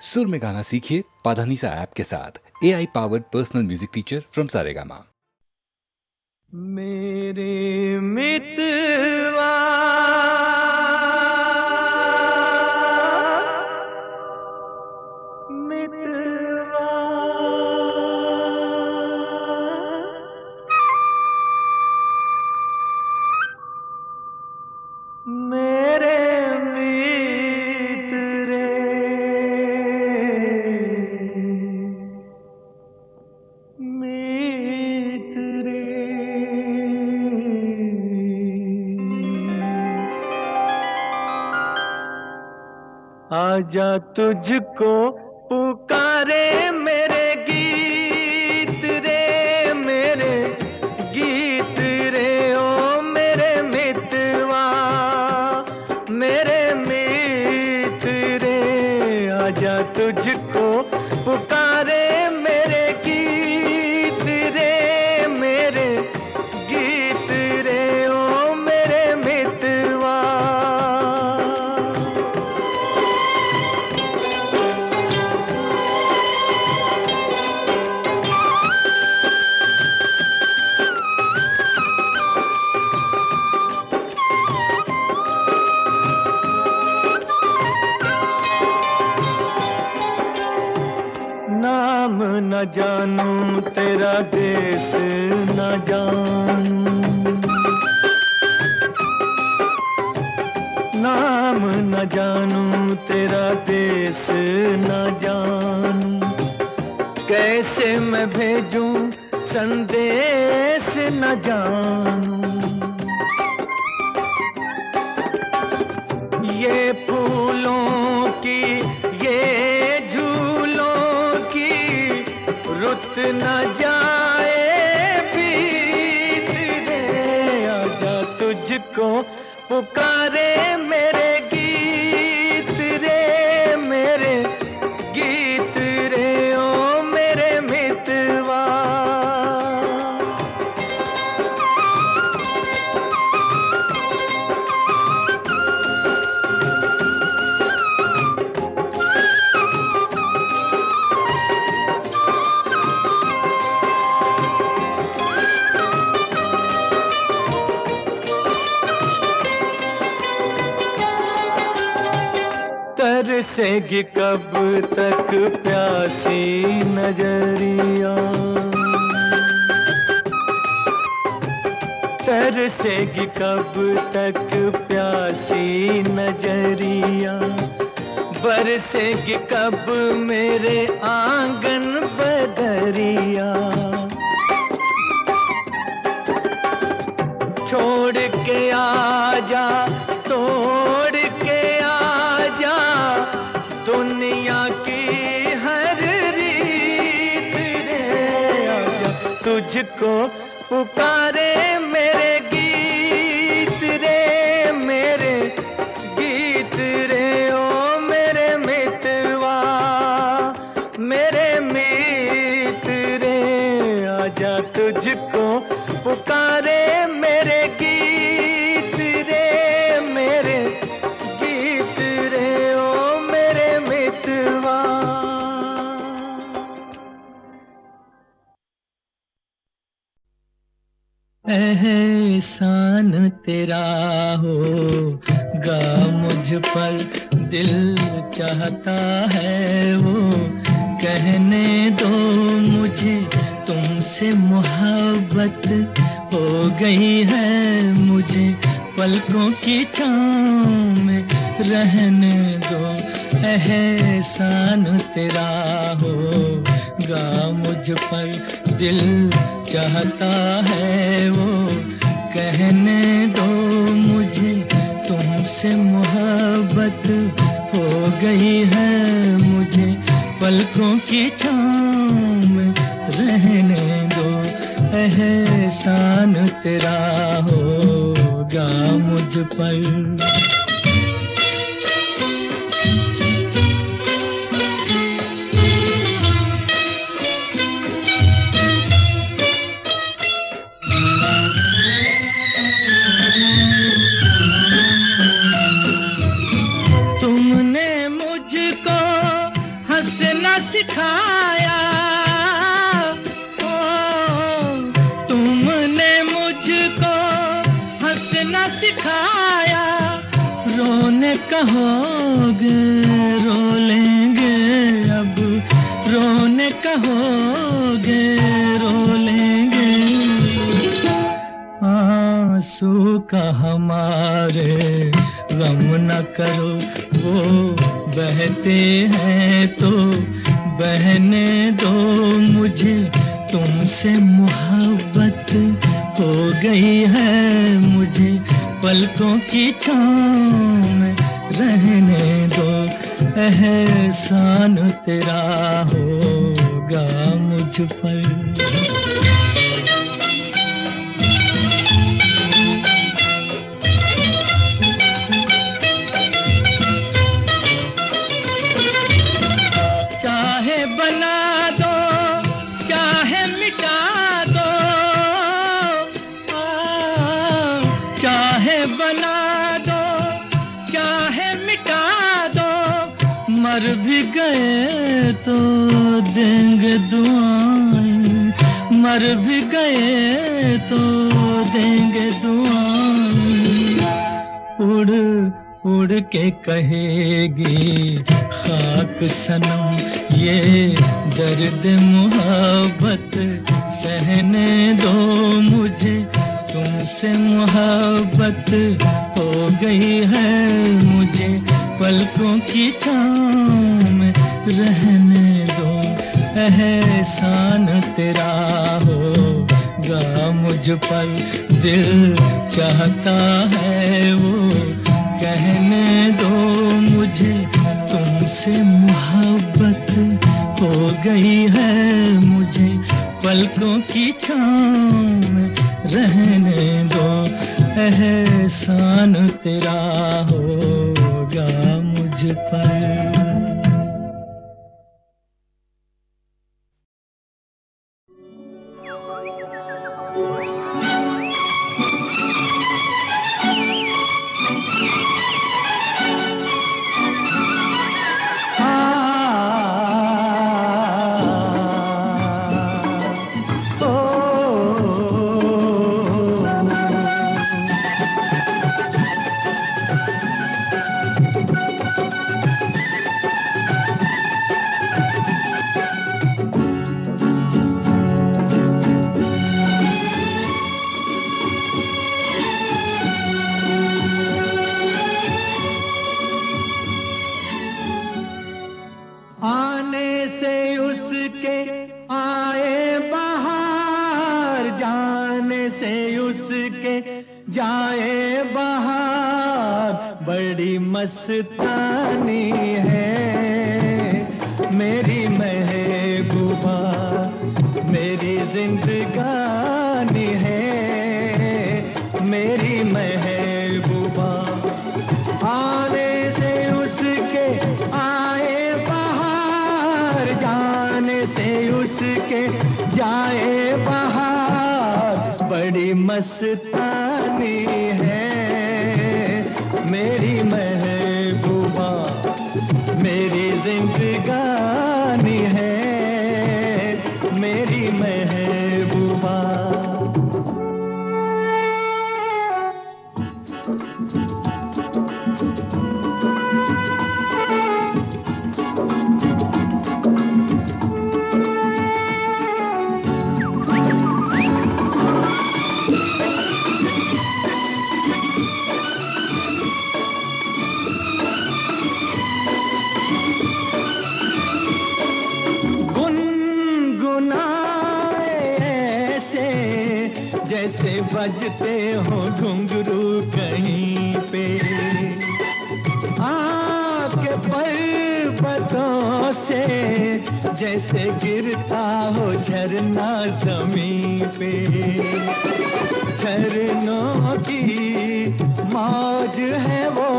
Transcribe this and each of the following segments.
सुर में गाना सीखिए पाधानीसा ऐप के साथ। AI powered personal music teacher from Saregama. मेरे मितवा मितवा मेरे मित्र मित्र आजा तुझको पुकारे मेरे गीत रे मेरे गीत रे ओ मेरे मितवा मेरे मित्र रे आजा तुझको पुकारे मेरे गीत रे मेरे गीत रे ओ मेरे मितवा नाम न जानूं तेरा देश न जानूं नाम न जानूं तेरा देश न जानूं कैसे मैं भेजूं संदेश न जानूं ये फूलों की ये रुत न जाए बीत रे आजा तुझको पुकारे मेरे गीत रे मेरे गीत रे ओ मेरे मितवा तरसेगी कब तक प्यासी नजरिया तरसेगी कब तक प्यासी नजरिया बरसेगी कब मेरे आंगन बदरिया छोड़ के आजा तोड़ के आजा दुनिया की हर रीत रे आजा तुझको पुकारे मेरे गीत रे मेरे गीत रे ओ मेरे मितवा मेरे मित्र रे आजा तुझको पुकारे मेरे गीत रे मेरे गीत रे ओ मेरे मितवा एहसान तेरा होगा मुझ पर दिल चाहता है वो कहने दो मुझे तुमसे मोहब्बत हो गई है मुझे पलकों की छाँव में रहने दो एहसान तेरा होगा मुझ पर दिल चाहता है वो कहने दो मुझे तुमसे मोहब्बत हो गई है मुझे पलकों की छाँव में रहने दो एहसान तेरा होगा मुझ पर सिखाया, ओ तुमने मुझको हंसना सिखाया। रोने कहोगे रो लेंगे अब, रोने कहोगे रो लेंगे। आंसू का हमारे गम न करो, वो बहते हैं तो बहने दो। मुझे तुमसे मोहब्बत हो गई है, मुझे पलकों की छाँव में रहने दो। एहसान तेरा होगा मुझ पर। चाहे बना दो चाहे मिटा दो, चाहे बना दो चाहे मिटा दो। मर भी गए तो देंगे दुआएं, मर भी गए तो देंगे दुआएं। उड़ उड़ के कहेगी खाक सनम ये दर्द मोहब्बत सहने दो। मुझे तुमसे मोहब्बत हो गई है, मुझे पलकों की छाँव में रहने दो। एहसान तेरा होगा मुझ पर, दिल चाहता है वो कहने दो। मुझे तुमसे मोहब्बत हो गई है, मुझे पलकों की छाँव में रहने दो। एहसान तेरा होगा मुझ पर। आने से उसके आए बहार, जाने से उसके जाए बहार। बड़ी मस्तानी है मेरी महबूबा, मेरी जिंदगानी है मेरी महबूबा। आने से उसके आए जाने से उसके जाए बहार। बड़ी मस्तानी है मेरी महबूबा, मेरी जिंदगानी है मेरी महबूबा। जैसे बजते हो घुंघरू कहीं पे, आपके पर्वतों से जैसे गिरता हो झरना जमीन पे। झरनों की मौज है वो,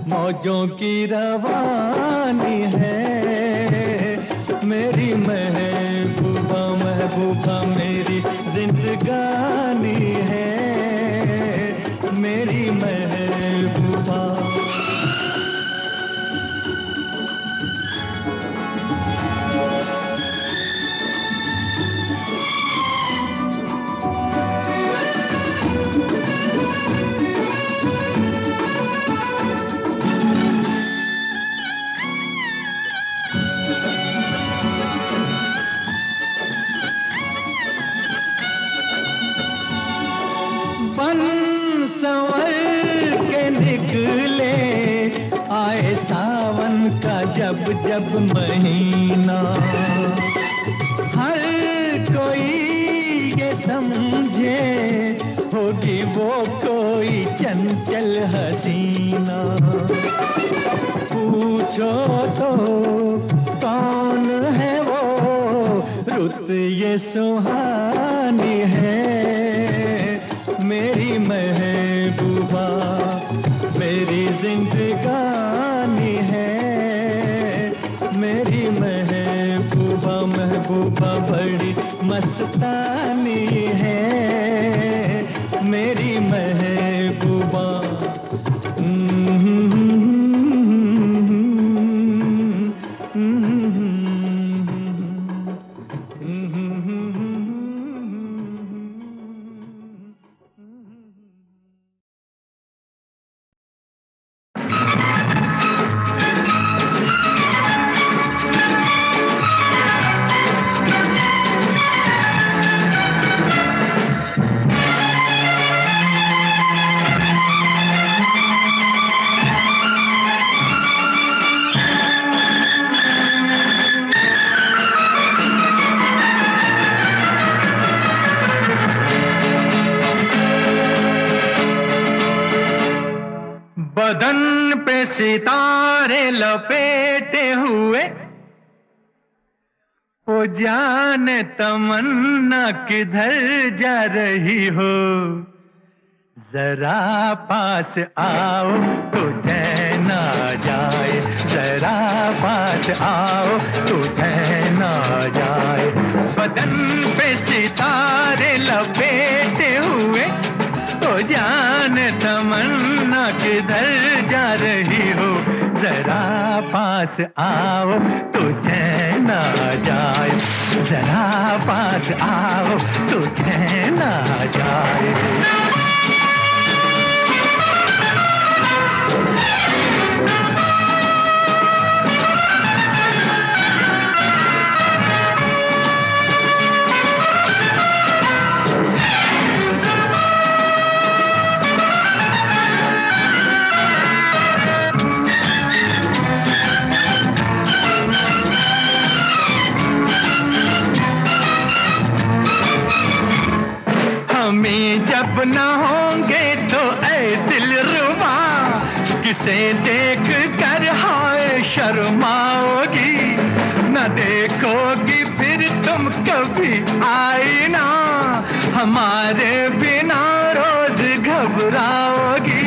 मौजों की रवानी है मेरी महबूबा। महबूबा मेरी जिंदगानी है मेरी महबूबा। जब महीना, हर कोई ये समझे होगी वो कोई चंचल हसीना। पूछो तो कौन है वो, रुत ये सुहानी है। मेरी महबूबा मेरी जिंदगानी है। मेरी महबूबा महबूबा बड़ी मस्तानी है। मेरी महबूबा बदन पे सितारे लपेटे हुए, ओ जाने तमन्ना किधर जा रही हो। जरा पास आओ तो चैन आ जाए, जरा पास आओ तो चैन आ जाए। बदन पे सितारे लपेटे हुए, ओ जान तमन्ना किधर जा रही हो। जरा पास आओ तो चैन आ जाए, जरा पास आओ तो चैन आ जाए। हमें जब न होंगे तो ऐ दिलरुबा, किसे देख कर हाय शर्माओगी। न देखोगी फिर तुम कभी आईना, हमारे बिना रोज घबराओगी।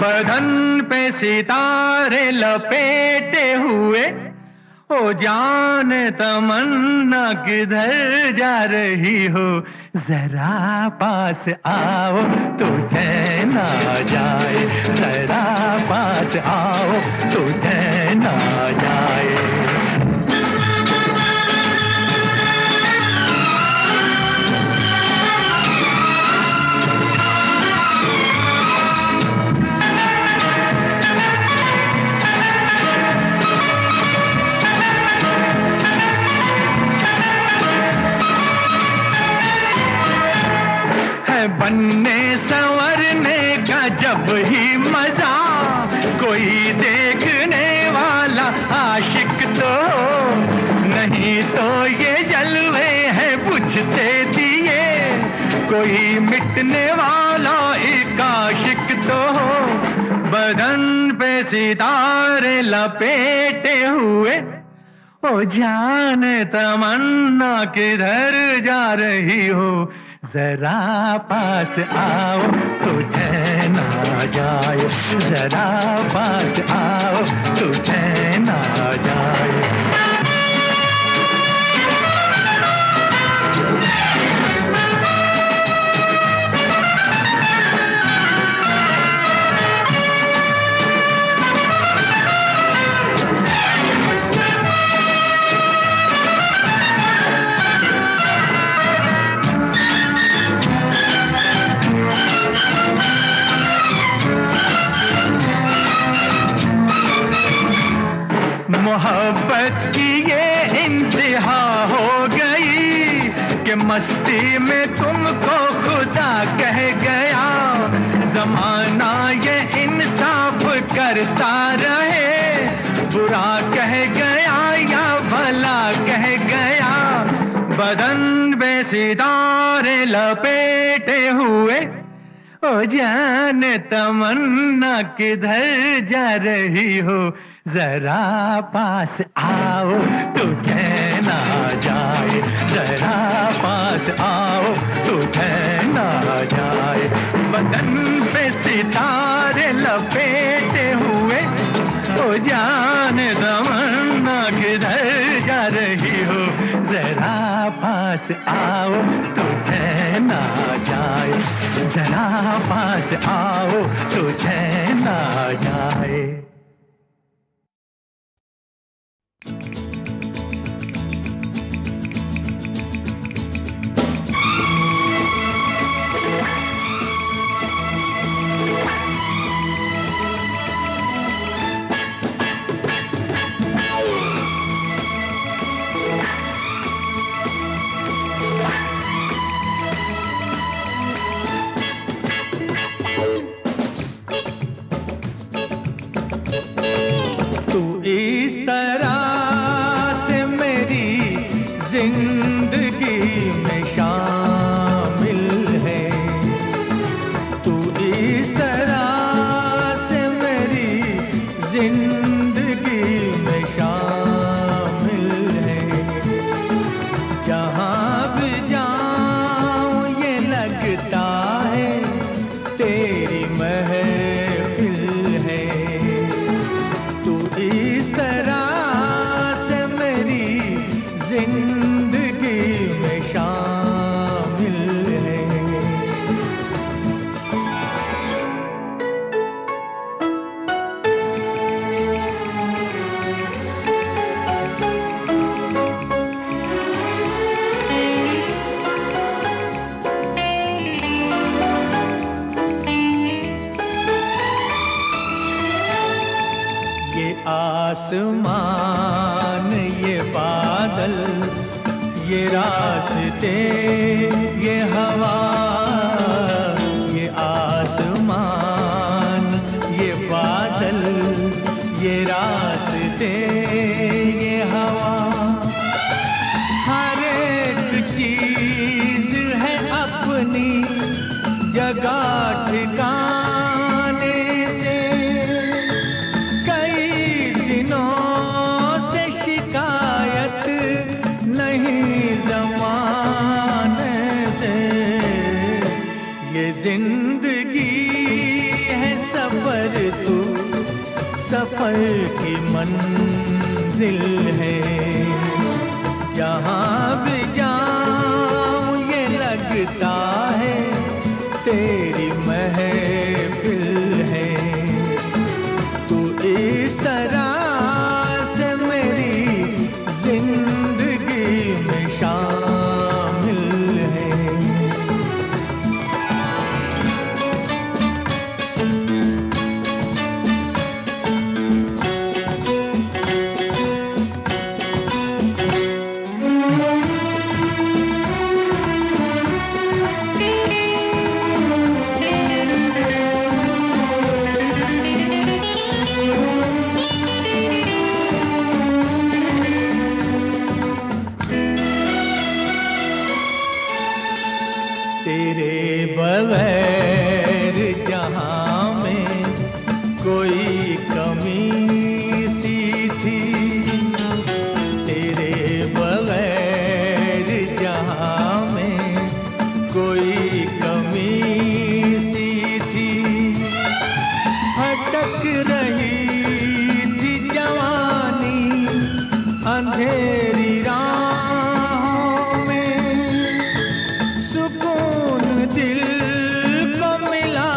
बदन पे सितारे लपेटे हुए, ओ जान तमन्ना किधर जा रही हो। जरा पास आओ तो चैन आ जाए, जरा पास आओ तो चैन आ जाए। बनने संवरने का जब ही मजा, कोई देखने वाला आशिक तो नहीं तो ये जलवे हैं बुझते दिए, कोई मिटने वाला एक आशिक तो हो। बदन पे सितारे लपेटे हुए, ओ जान तमन्ना किधर जा रही हो। जरा पास आओ तो चैन आ जाए, जरा पास आओ तो चैन आ जाए। मोहब्बत की ये इंतहा हो गई कि मस्ती में तुमको खुदा कह गया। जमाना ये इंसाफ करता रहे, बुरा कह गया या भला कह गया, बदन में सितारे लपेटे हुए, ओ जाने तमन्ना किधर जा रही हो, जरा पास आओ तो चैन आ जाए, जरा पास आओ तो चैन आ जाए, बदन पे सितारे लपेटे हुए, ओ जाने तमन्ना किधर जा रही हो, जरा पास आओ तो चैन आ जाए, जरा पास आओ तो चैन आ जाए। इस तरह से मेरी जिंदगी में शामिल है, तू इस तरह से मेरी जिंदगी में शामिल है, जहाँ भी जाऊँ ये लगता है तेरी महफिल है, तू इस तरह से मेरी जिंदगी में शामिल है। ये आसमान, ये बादल, ये रास्ते, ये हवा, ये आसमान, ये बादल, ये रास्ते, ये हवा, हर एक चीज है अपनी जगह ठिकाने से, कई दिनों से शिकायत नहीं ज़माने से, ये जिंदगी है सफर, तू सफर की मंजिल है, जहाँ भी जाऊँ ये लगता है तेरी महफिल है, तू इस तरह से मेरी जिंदगी में शामिल है। तेरे बगैर जहाँ में कोई कमी सी थी, तेरे बगैर जहाँ में कोई कमी सी थी, भटक रही थी जवानी अंधेरी राहों में, सुकून दिल को मिला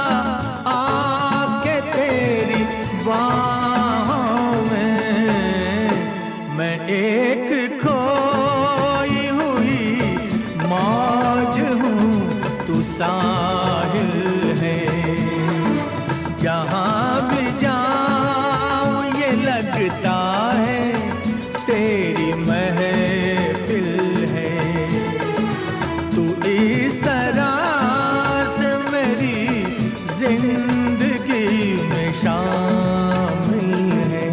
आके तेरी बाहों में, मैं एक खोई हुई मौज हूँ, तू साहिल है, जहाँ भी जाऊँ ये लगता है तेरी महफिल है, तू इस तरह से मेरी जिंदगी में शामिल है।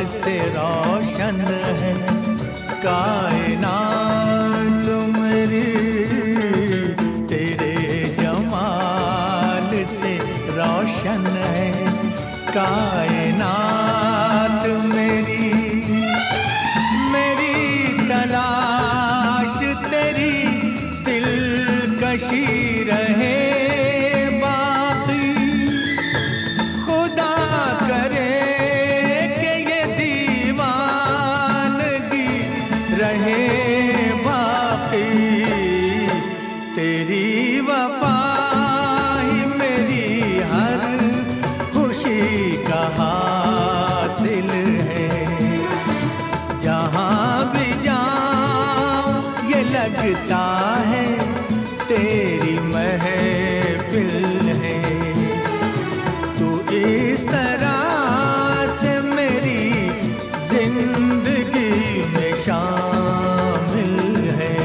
से रोशन है कायनात मेरी, तेरे जमाल से रोशन है कायनात मेरी। मेरी तलाश तेरी दिलकशी रहे बाकी, खुदा करे कि ये दीवानगी रहे बाकी। तेरी वफा ही मेरी हर खुशी का हासिल है। जहाँ भी जाऊं ये लगता है तेरी महफिल है। तू इस तरह से मेरी जिंदगी में शामिल है।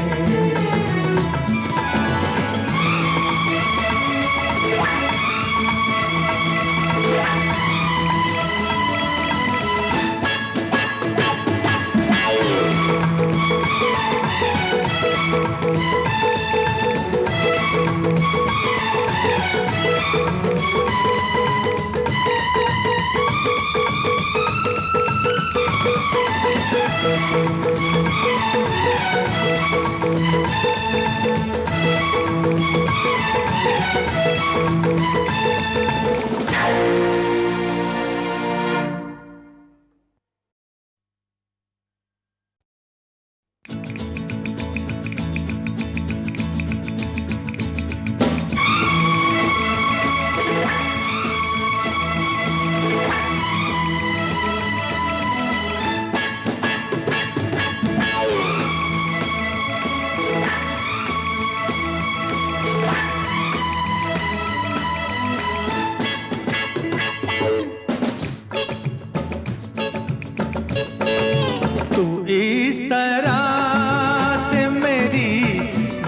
तू इस तरह से मेरी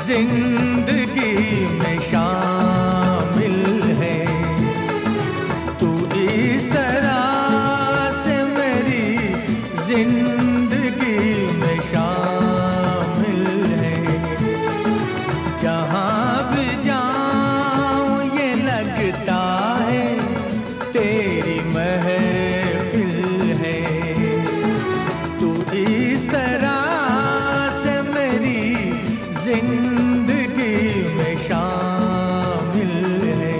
जिंदगी में शामिल है। तू इस तरह से मेरी जिंदगी में शामिल है। जहाँ भी जाऊं ये लगता है तेरी महफिल है। तू इस तरह से मेरी जिंदगी में शामिल है।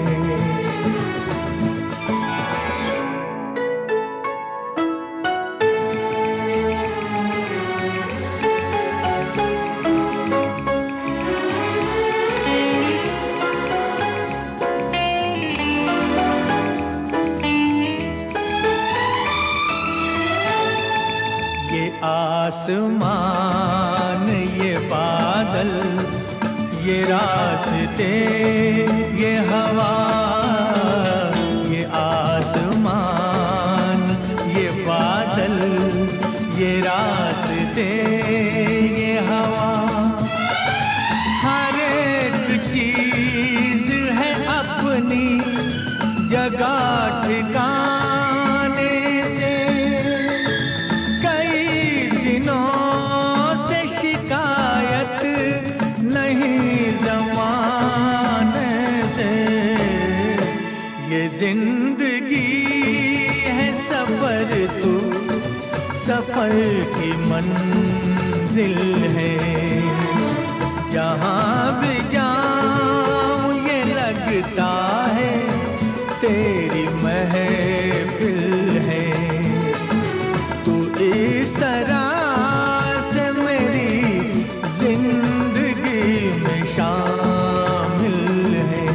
ये आसमान ये बादल ये रास्ते ये हवा, ये आसमान ये बादल ये रास्ते ये हवा, हर एक चीज है अपनी जगह ठिकाने से। कई दिनों से शिकायत नहीं ज़माने से। ये जिंदगी है सफर, तू सफर की मंजिल है। जहाँ भी जाऊं ये लगता है तेरी महफिल है। तू इस तरह से मेरी जिंदगी में शामिल है।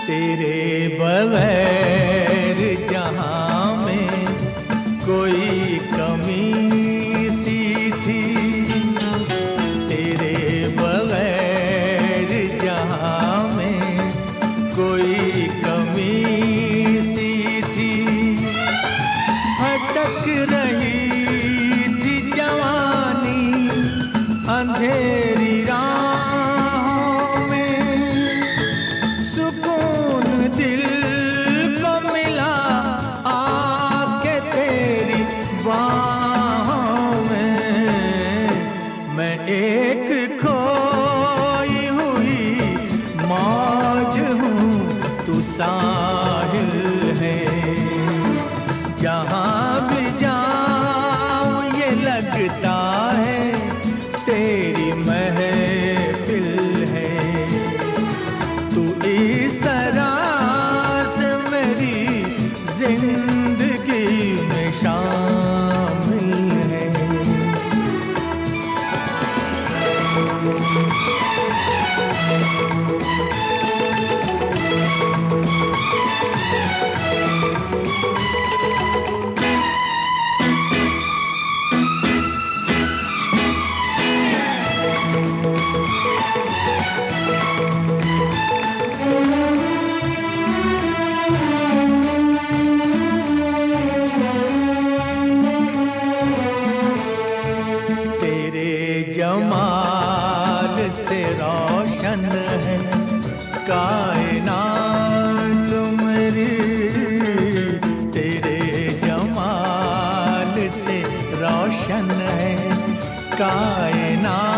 तेरे बगैर जहां में कोई शामिल है। जमाल से रोशन है कायनात मेरी, तेरे जमाल से रोशन है कायनात